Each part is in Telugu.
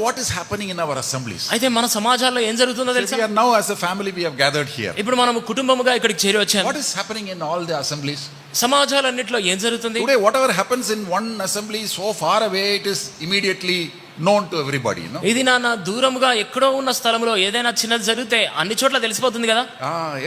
what is happening in our assemblies. అయితే మన సమాజాల్లో ఏం జరుగుతుందో తెలుసా? We are now as a family we have gathered here. ఇప్పుడు మనం కుటుంబముగా ఇక్కడికి చేరి వచ్చాము. What is happening in all the assemblies? సమాజాలన్నిట్లో ఏం జరుగుతుంది? Today whatever happens in one assembly so far away, it is immediately known to everybody, no? ఇది నా దూరముగా ఎక్కడో ఉన్న స్థలంలో ఏదైనా చిన్నది జరిగితే అన్ని చోట్ల తెలిసిపోతుంది కదా.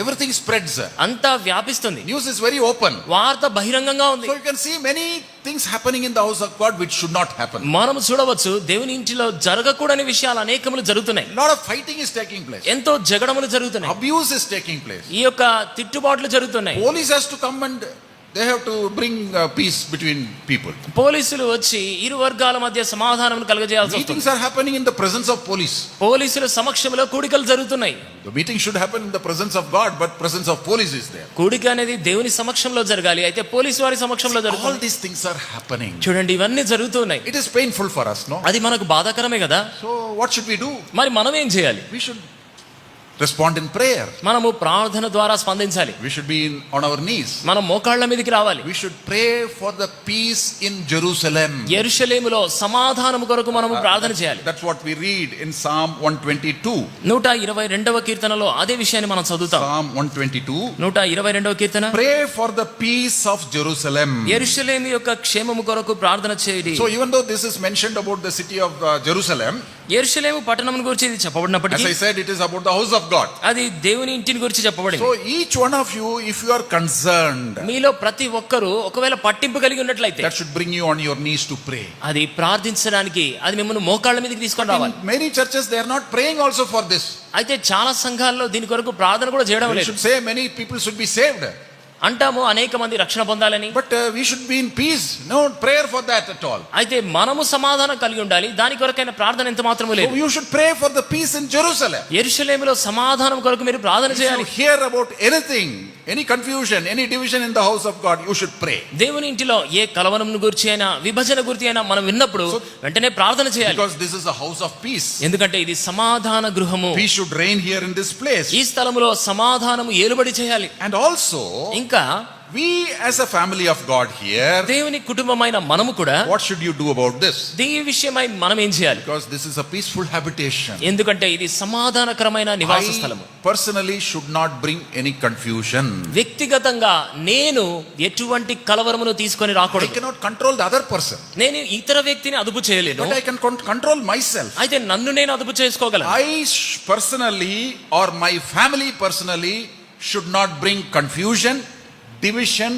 Everything spreads. అంతా వ్యాపిస్తుంది. News is very open. వార్త బహిరంగంగా ఉంది. So you can see many things happening in the house of God which should not happen. మనం చూడవచ్చు దేవుని ఇంటిలో జరగకూడని విషయాలు అనేకములు జరుగుతున్నాయి. Lot of fighting is taking place. ఎంతో జగడములు జరుగుతున్నాయి. Abuse is taking place. ఈ యొక్క తిట్టుబాట్లు జరుగుతున్నాయి. Police has to come and they have to bring peace between people. పోలీసులు వచ్చి ఇరు వర్గాల మధ్య సమాధానం కలుగజేయాల్సి వస్తుంది. Meetings are happening in the presence of police. పోలీసుల సమక్షంలో కూడికలు జరుగుతున్నాయి. The meeting should happen in the presence of God, but presence of police is there. కూడిక అనేది దేవుని సమక్షంలో జరగాలి, అయితే పోలీసు వారి సమక్షంలో జరుగుతుంది. All these things are happening. చూడండి, ఇవన్నీ జరుగుతున్నాయి. It is painful for us, no? అది మనకు బాధాకరమే కదా. So what should we do? మరి మనం ఏం చేయాలి? We should respond in prayer. మనము ప్రార్థన ద్వారా స్పందించాలి. We should be on our knees. మనం మోకాళ్ళ మీదకి రావాలి. We should pray for the peace in Jerusalem. యెరూషలేములో సమాధానం కొరకు మనము ప్రార్థన చేయాలి. That's what we read in Psalm 122. 122వ కీర్తనలో అదే విషయాన్ని మనం చదువుతాం. Psalm 122. 122వ Keerthana. Pray for the peace of Jerusalem. యెరూషలేము యొక్క క్షేమము కొరకు ప్రార్థన చేయండి. So even though this is mentioned about the city of Jerusalem, యెరూషలేము పట్టణం గురించి ఇది చెప్పబడినప్పటికీ, as I said, it is about the house of God. అది దేవుని ఇంటిని గురించి చెప్పబడింది. So each one of you, if you are concerned, మీలో ప్రతి ఒక్కరు ఒకవేళ పట్టింపు కలిగి ఉన్నట్లయితే, that should bring you on your knees to pray. అది ప్రార్థించడానికి, అది మిమ్మల్ని మోకాళ్ళ మీదకి తీసుకొని రావాలి. In many churches they are not praying also for this. అయితే చాలా సంఘాల్లో దీని కొరకు ప్రార్థన కూడా చేయడం We లేదు. should say many people should be saved. అంటాము అనేక మంది రక్షణ పొందాలని. But we should be in peace. No prayer for that at all. అయితే మనము సమాధానం కలిగి ఉండాలి, దాని కొరకైన ప్రార్థన ఎంత మాత్రమూ లేదు. So you should pray for the peace in Jerusalem. యెరూషలేములో సమాధానం కొరకు మీరు ప్రార్థన చేయాలి. If you hear about anything, any confusion, any division in the house of God, you should pray. దేవుని ఇంటిలో ఏ కలవరంను గురించి అయినా, విభజన గురించి అయినా మనం విన్నప్పుడు వెంటనే ప్రార్థన చేయాలి. Because this is a house of peace. ఎందుకంటే ఇది సమాధాన గృహము. Peace should reign here in this place. ఈ స్థలములో సమాధానము ఏలుబడి చేయాలి. And also, ఇంకా we as a family of God here, దేవుని కుటుంబమైన మనము కూడా what should you do about this? ఈ విషయమై మనం ఏం చేయాలి? Because this is a peaceful habitation. ఎందుకంటే ఇది సమాధానకరమైన నివాస స్థలము. I personally should not bring any confusion. వ్యక్తిగతంగా నేను ఎటువంటి కలవరమును తీసుకొని I రాకూడదు. cannot control the other person, నేను ఇతర వ్యక్తిని అదుపు చేయలేను, but I can control myself. అయితే నన్ను నేను అదుపు చేసుకోగలను. I personally or my family personally should not bring confusion, division,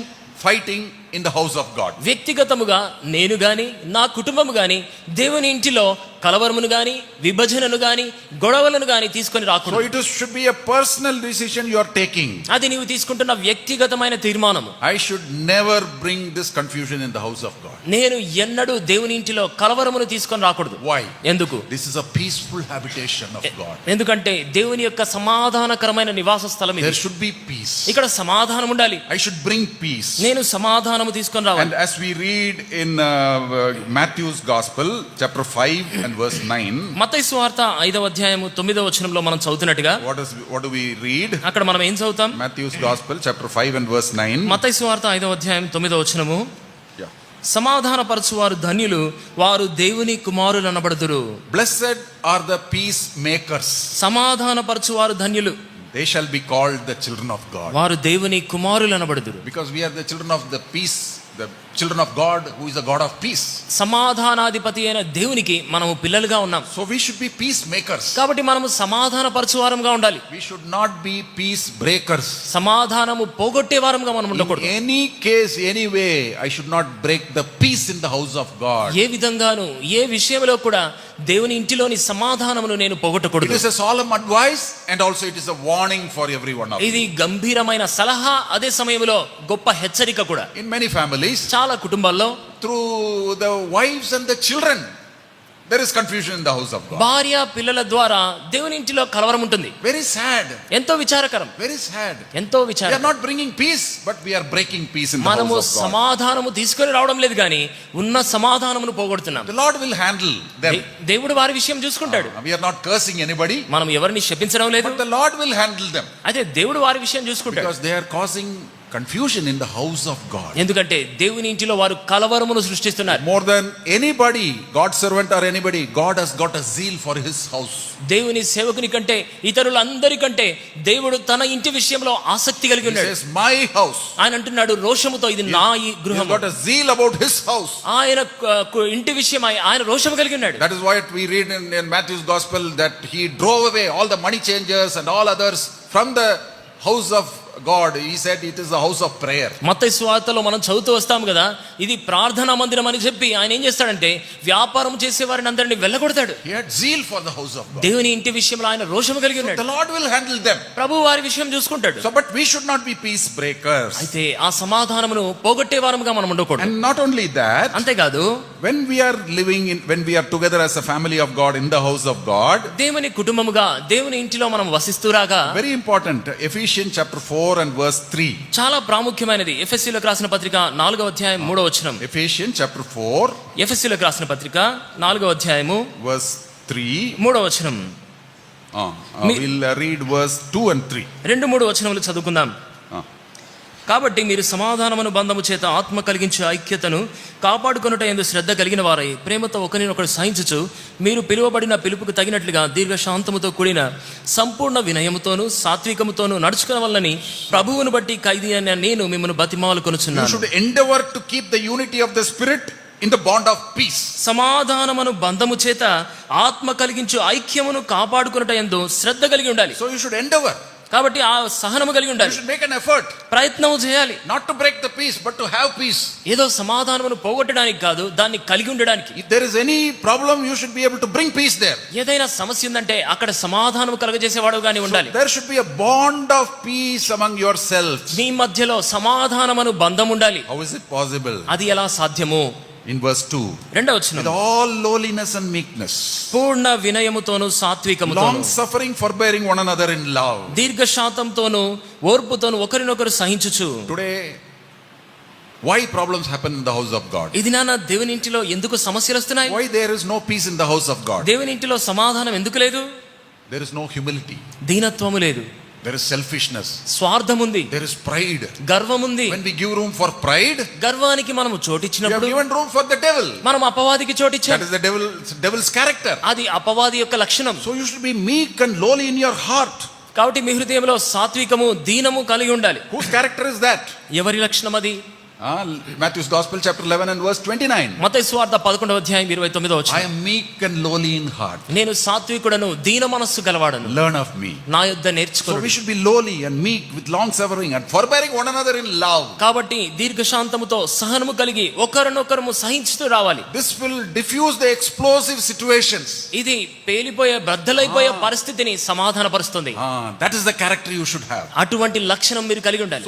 fighting in the house of God. వ్యక్తిగతముగా నేను గాని, నా కుటుంబము గాని దేవుని ఇంటిలో కలవరమును గాని, విభజనను గాని, గొడవలను గాని తీసుకొని So రాకూడదు. it should be a personal decision you are taking. అది నీవు తీసుకుంటున్న వ్యక్తిగతమైన తీర్మానము. I should never bring this confusion in the house of God. నేను ఎన్నడూ దేవుని ఇంటిలో కలవరమును తీసుకొని రాకూడదు. Why? ఎందుకు? This is a peaceful habitation of God. ఎందుకంటే దేవుని యొక్క సమాధానకరమైన నివాస స్థలం ఇది. There should be peace. ఇక్కడ సమాధానం ఉండాలి. I should bring peace. నేను సమాధానము తీసుకొని రావాలి. And as we read in Matthew's Gospel, chapter 5 and verse 9, మత్తయి సువార్త 5వ అధ్యాయము 9వ వచనంలో మనం చదువుతున్నట్టుగా, what do we read? అక్కడ మనం ఏం చదువుతాం? Matthew's Gospel, chapter 5 and verse 9. మత్తయి సువార్త 5వ అధ్యాయం 9వ వచనము, Yeah. సమాధానపరచువారు ధన్యులు, వారు దేవుని కుమారులు అనబడుదురు. Blessed are the peacemakers. సమాధానపరచువారు ధన్యులు, They shall be called the children of God. వారు దేవుని కుమారులు అనబడుదురు. Because we are the children of the peace, the children of God who is the God of peace. సమాధానాధిపతి అయిన దేవునికి మనము పిల్లలుగా ఉన్నాం. So we should be peacemakers. కాబట్టి మనము సమాధానపరచువారంగా ఉండాలి. We should not be peace breakers. సమాధానము పోగొట్టే వారంగా మనం ఉండకూడదు. In any case, any way, I should not break the peace in the house of God. ఏ విధంగాను, ఏ విషయంలో కూడా దేవుని ఇంటిలోని సమాధానమును నేను It పోగొట్టకూడదు. is a solemn advice and also it is a warning for everyone of us. ఇది గంభీరమైన సలహా, అదే సమయంలో గొప్ప హెచ్చరిక కూడా. In many families, చాలా కుటుంబాల్లో through the wives and the children, there is confusion in the house of God. భార్య పిల్లల ద్వారా దేవుని ఇంటిలో కలవరం ఉంటుంది. Very sad. ఎంతో విచారకరం, Very sad. ఎంతో We are విచారం. not bringing peace, but we are breaking peace in the మనము house of God. సమాధానము తీసుకొని రావడం లేదు కానీ ఉన్న సమాధానమును పోగొడుతున్నాం. The Lord will handle them. దేవుడు వారి విషయం చూసుకుంటాడు. We are not cursing anybody, మనం ఎవరిని శపించడం లేదు, but the Lord will handle them. అయితే దేవుడు వారి విషయం చూసుకుంటాడు. Because they are causing confusion in the house of God. ఎందుకంటే దేవుని ఇంటిలో వారు కలవరమును సృష్టిస్తున్నారు. More than anybody, God's servant or anybody, God has got a zeal for his house. దేవుని సేవకుని కంటే ఇతరులందరికంటే దేవుడు తన ఇంటి విషయంలో ఆసక్తి కలిగి He ఉన్నాడు. says, my house. ఆయన అంటున్నాడు రోషముతో ఇది నా ఈ He's గృహము. got a zeal about his house. ఆయన ఇంటి విషయమై ఆయన రోషము కలిగి ఉన్నాడు. That is why we read in Matthew's gospel that he drove away all the money changers and all others from the house of God. He said it is a house of prayer. మత్తయి సువార్తలో మనం చదువుతూ వస్తాం కదా, ఇది ప్రార్థనా మందిరం అని చెప్పి ఆయన ఏం చేస్తాడంటే వ్యాపారం చేసే వారిని అందరిని వెళ్ళగొడతాడు. He had zeal for the house of God. దేవుని ఇంటి విషయంలో ఆయన రోషము కలిగి The ఉన్నాడు. Lord will handle them. ప్రభు వారి విషయం చూసుకుంటాడు. So, but we should not be peace breakers. అయితే ఆ సమాధానమును పోగొట్టే వారముగా మనం ఉండకూడదు. And not only that, అంతేకాదు when we are together as a family of God in the house of God, దేవుని కుటుంబముగా దేవుని ఇంటిలో మనం వసిస్తూరాగా, very important, Ephesians chapter 4 and verse 3. చాలా ప్రాముఖ్యమైనది ఎఫెసీయులకు రాసిన పత్రిక 4వ అధ్యాయం 3వ వచనం. Ephesians chapter 4 ఎఫెసీయులకు రాసిన పత్రిక 4వ అధ్యాయము verse 3. 3వ వచనం. We'll read verse 2 and 3. 2-3 వచనములు చదువుకుందాం. కాబట్టి మీరు సమాధానమును బంధము చేత ఆత్మ కలిగించే ఐక్యతను కాపాడుకొనుట యందు శ్రద్ధ కలిగిన వారై ప్రేమతో ఒకరినొకరు సహించుచు మీరు పిలువబడిన పిలుపుకు తగినట్లుగా దీర్ఘశాంతముతో కూడిన సంపూర్ణ వినయముతోను సాత్వికముతోను నడుచుకునవలనని ప్రభువును బట్టి ఖైదీ అయిన నేను మిమ్మల్ని బతిమాలు You కొనుచున్నాను. should endeavor to keep the unity of the spirit in the bond of peace. సమాధానమును బంధము చేత ఆత్మ కలిగించు ఐక్యమును కాపాడుకొనుట యందు శ్రద్ధ కలిగి ఉండాలి. So you should endeavor. కాబట్టి ఆ సహనము కలిగి You ఉండాలి. should make an effort ప్రయత్నం చేయాలి. not to break the peace but to have peace. ఏదో సమాధానమును పోగొట్టడానికి కాదు, దాన్ని కలిగి ఉండడానికి. If there is any problem, you should be able to bring peace there. ఏదైనా సమస్య ఉందంటే అక్కడ సమాధానం కలగజేసేవాడు గాని ఉండాలి. There should be a bond of peace among yourselves. మీ మధ్యలో సమాధానమును బంధం ఉండాలి. How is it possible? అది ఎలా సాధ్యము? In verse 2, 2వ వచనం. with all lowliness and meekness, Purna వినయముతోను సాత్వికముతోను long suffering, forbearing one another in love. దీర్ఘశాంతంతోను ఓర్పుతోను ఒకరినొకరు సహించుచు. Today, why problems happen in the house of God? ఇది నాన్న దేవుని ఇంటిలో ఎందుకు సమస్యలు వస్తున్నాయి? Why there is no peace in the house of God? దేవుని ఇంటిలో సమాధానం ఎందుకు లేదు? There is no humility. దీనత్వము లేదు, There is selfishness. స్వార్థం ఉంది, There is pride. గర్వం ఉంది. When we give room for pride, గర్వానికి మనము we have చోటిచ్చినప్పుడు given room for the devil. మనం అపవాదికి That చోటిచ్చాం. is the devil's character. అది అపవాది యొక్క లక్షణం. So you should be meek and lowly in your heart. కాబట్టి మీ హృదయంలో సాత్వికము దీనము కలిగి ఉండాలి. Whose character is that? ఎవరి లక్షణం అది? Matthew's Gospel chapter 11 and verse 29. మత్తయి సువార్త 11వ అధ్యాయం 29వ I వచనం. am meek and lowly in heart. నేను సాత్వికుడను దీన మనస్సు గలవాడను, Learn of me. నా యొద్ద So నేర్చుకొనుడి. we should be lowly and meek with long suffering and forbearing one another in love. కాబట్టి దీర్ఘశాంతముతో సహనము కలిగి ఒకరినొకరము సహించుతూ రావాలి. This will diffuse the explosive situations. ఇది పేలిపోయే బద్దలైపోయే పరిస్థితిని సమాధానపరుస్తుంది. That is the character you should have. అటువంటి లక్షణం మీరు కలిగి ఉండాలి.